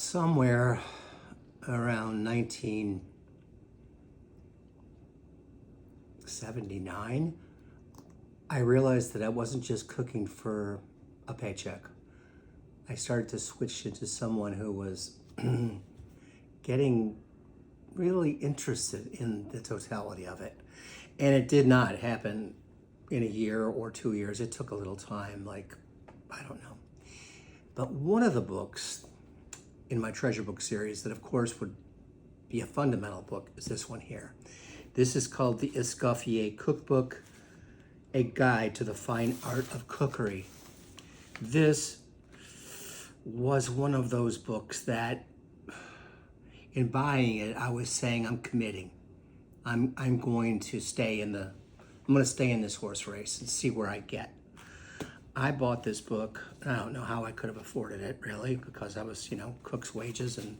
somewhere around 1979, I realized that I wasn't just cooking for a paycheck. I started to switch into someone who was getting really interested in the totality of it. And it did not happen in a year or 2 years. It took a little time, like, I don't know. But one of the books in my treasure book series that of course would be a fundamental book is this one here. This is called the Escoffier Cookbook, a guide to the fine art of cookery. This was one of those books that in buying it, I was saying I'm committing. I'm going to stay in this horse race and see where I get. I bought this book. I don't know how I could have afforded it, really, because I was, cook's wages and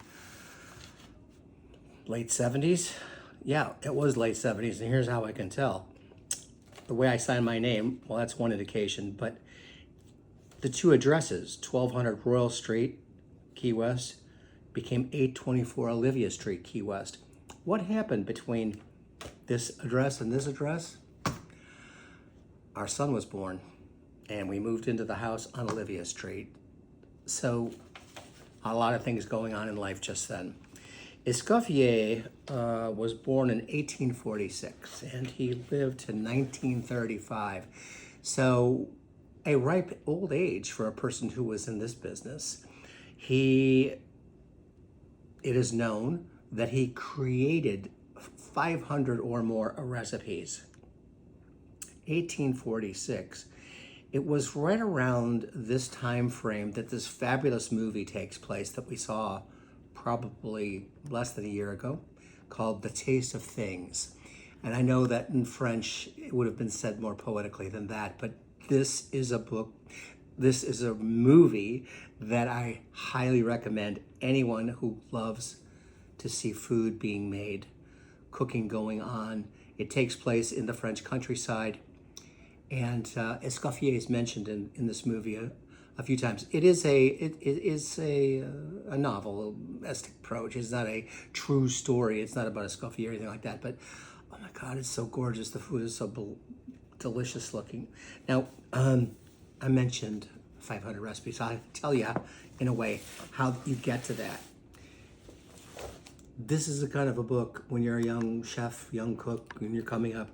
late 70s. Yeah, it was late 70s, and here's how I can tell. The way I signed my name, well, that's one indication, but the two addresses, 1200 Royal Street, Key West, became 824 Olivia Street, Key West. What happened between this address and this address? Our son was born, and we moved into the house on Olivia Street. So a lot of things going on in life just then. Escoffier was born in 1846, and he lived to 1935. So a ripe old age for a person who was in this business. It is known that he created 500 or more recipes. 1846. It was right around this time frame that this fabulous movie takes place that we saw probably less than a year ago, called The Taste of Things. And I know that in French it would have been said more poetically than that, but this is a movie that I highly recommend anyone who loves to see food being made, cooking going on. It takes place in the French countryside, and Escoffier is mentioned in this movie a few times. It is a novel-esque approach. It's not a true story. It's not about Escoffier or anything like that. But oh my God, it's so gorgeous. The food is so delicious looking. Now, I mentioned 500 recipes. I'll tell you, in a way, how you get to that. This is the kind of a book when you're a young chef, young cook, when you're coming up,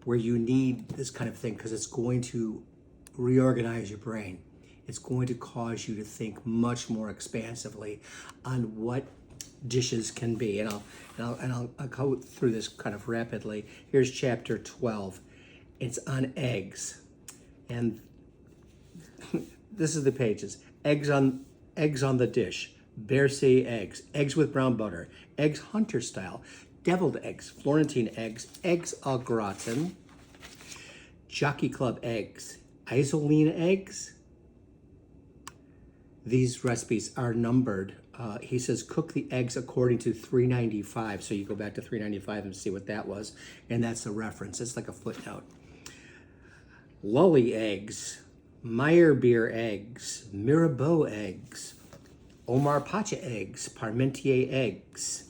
where you need this kind of thing because it's going to reorganize your brain. It's going to cause you to think much more expansively on what dishes can be. And I'll go through this kind of rapidly. Here's chapter 12. It's on eggs. And this is the pages. Eggs on the dish. Bercy eggs. Eggs with brown butter. Eggs hunter style. Deviled eggs. Florentine eggs. Eggs au gratin. Jockey Club eggs. Isoline eggs. These recipes are numbered. He says cook the eggs according to 395. So you go back to 395 and see what that was. And that's a reference. It's like a footnote. Lully eggs. Meyerbeer eggs. Mirabeau eggs. Omar Pacha eggs. Parmentier eggs.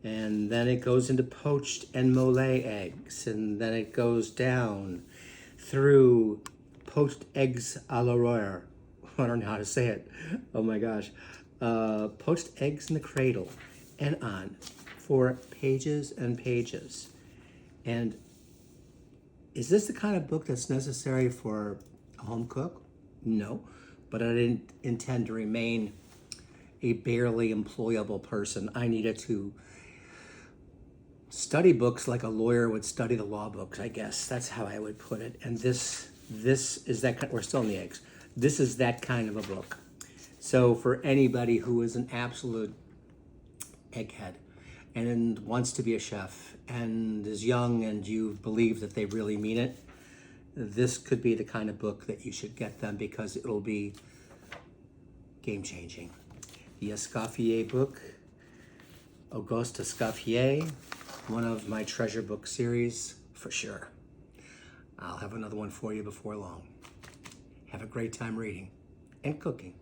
And then it goes into poached and mole eggs. And then it goes down through poached eggs à l'oreille. I don't know how to say it. Oh my gosh. Poached eggs in the cradle and on for pages and pages. And is this the kind of book that's necessary for a home cook? No, but I didn't intend to remain a barely employable person. I needed to study books like a lawyer would study the law books, I guess. That's how I would put it. And this is that kind, we're still in the eggs. This is that kind of a book. So for anybody who is an absolute egghead and wants to be a chef and is young and you believe that they really mean it, this could be the kind of book that you should get them because it'll be game-changing. The Escoffier book, Auguste Escoffier, one of my treasure book series for sure. I'll have another one for you before long. Have a great time reading and cooking.